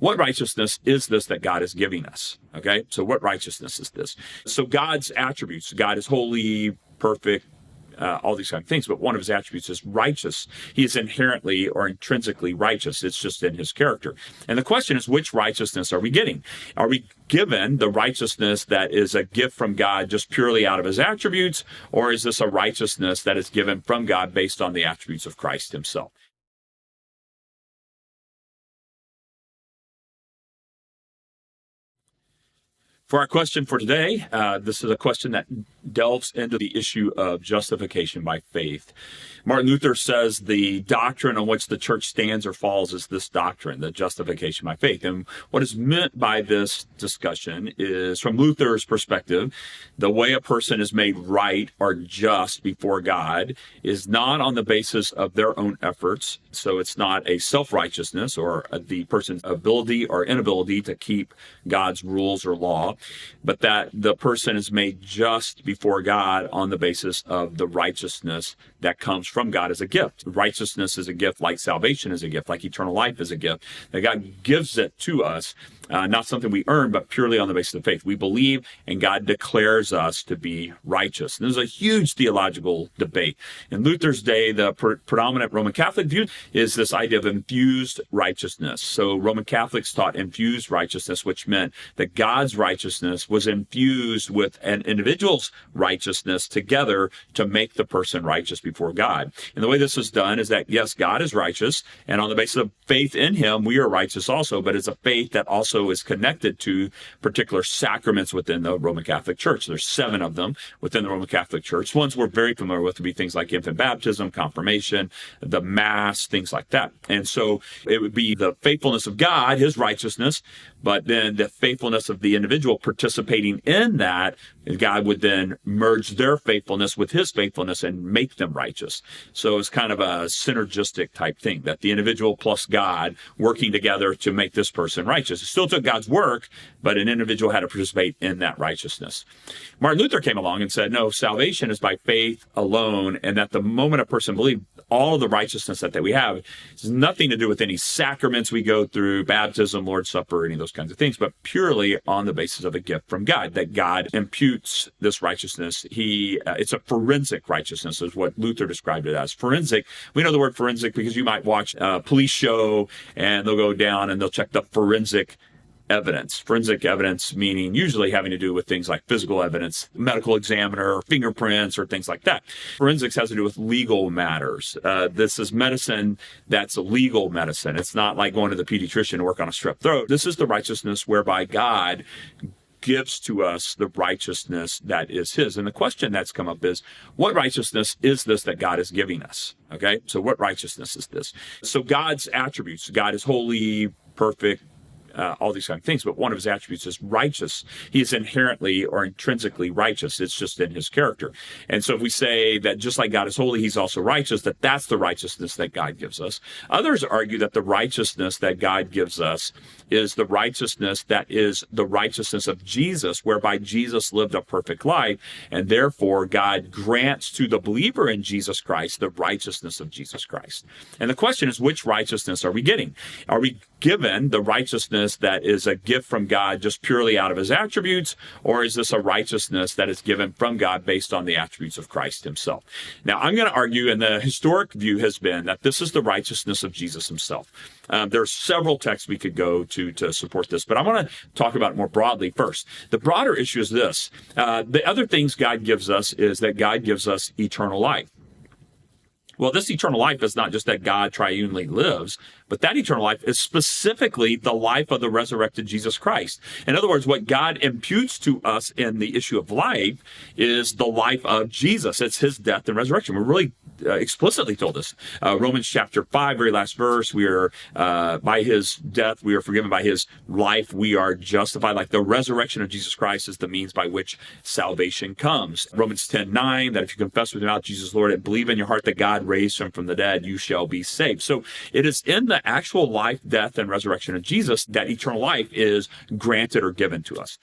what righteousness is this that God is giving us? Okay, so what righteousness is this? So God's attributes, God is holy, perfect, all these kind of things, but one of his attributes is righteous. He is inherently or intrinsically righteous. It's just in his character. And the question is, which righteousness are we getting? Are we given the righteousness that is a gift from God just purely out of his attributes, or is this a righteousness that is given from God based on the attributes of Christ himself? For our question for today, this is a question that delves into the issue of justification by faith. Martin Luther says the doctrine on which the church stands or falls is this doctrine, the justification by faith. And what is meant by this discussion is, from Luther's perspective, the way a person is made right or just before God is not on the basis of their own efforts. So it's not a self-righteousness or the person's ability or inability to keep God's rules or law, but that the person is made just before God on the basis of the righteousness that comes from God as a gift. Righteousness is a gift, like salvation is a gift, like eternal life is a gift. That God gives it to us, not something we earn, but purely on the basis of faith. We believe, and God declares us to be righteous. And there's a huge theological debate. In Luther's day, the predominant Roman Catholic view is this idea of infused righteousness. So Roman Catholics taught infused righteousness, which meant that God's righteousness was infused with an individual's righteousness together to make the person righteous before God. And the way this is done is that, yes, God is righteous, and on the basis of faith in him, we are righteous also, but it's a faith that also is connected to particular sacraments within the Roman Catholic Church. There's 7 of them within the Roman Catholic Church. Ones we're very familiar with would be things like infant baptism, confirmation, the Mass, things like that. And so it would be the faithfulness of God, his righteousness, but then the faithfulness of the individual participating in that, God would then merge their faithfulness with his faithfulness and make them righteous. So it's kind of a synergistic type thing, that the individual plus God working together to make this person righteous. It still took God's work, but an individual had to participate in that righteousness. Martin Luther came along and said, no, salvation is by faith alone, and that the moment a person believes, all of the righteousness that we have has nothing to do with any sacraments we go through, baptism, Lord's Supper, any of those kinds of things, but purely on the basis of a gift from God, that God imputes this righteousness. It's a forensic righteousness is what Luther described it as. Forensic, we know the word forensic because you might watch a police show and they'll go down and they'll check the forensic evidence. Forensic evidence meaning usually having to do with things like physical evidence, medical examiner, fingerprints, or things like that. Forensics has to do with legal matters. This is medicine that's legal medicine. It's not like going to the pediatrician to work on a strep throat. This is the righteousness whereby God gives to us the righteousness that is his. And the question that's come up is, what righteousness is this that God is giving us? Okay, so what righteousness is this? So God's attributes, God is holy, perfect, all these kind of things, but one of his attributes is righteous. He is inherently or intrinsically righteous. It's just in his character. And so if we say that just like God is holy, he's also righteous, that's the righteousness that God gives us. Others argue that the righteousness that God gives us is the righteousness that is the righteousness of Jesus, whereby Jesus lived a perfect life, and therefore God grants to the believer in Jesus Christ the righteousness of Jesus Christ. And the question is, which righteousness are we getting? Are we given the righteousness that is a gift from God just purely out of his attributes, or is this a righteousness that is given from God based on the attributes of Christ himself? Now, I'm going to argue, and the historic view has been that this is the righteousness of Jesus himself. There are several texts we could go to support this, but I want to talk about it more broadly first. The broader issue is this. The other things God gives us is that God gives us eternal life. Well, this eternal life is not just that God triunely lives, but that eternal life is specifically the life of the resurrected Jesus Christ. In other words, what God imputes to us in the issue of life is the life of Jesus. It's his death and resurrection. We're really explicitly told us. Romans chapter 5, very last verse, we are, by his death, we are forgiven. By his life, we are justified. Like the resurrection of Jesus Christ is the means by which salvation comes. Romans 10:9, that if you confess with your mouth Jesus Lord and believe in your heart that God raised him from the dead, you shall be saved. So it is in the actual life, death, and resurrection of Jesus that eternal life is granted or given to us.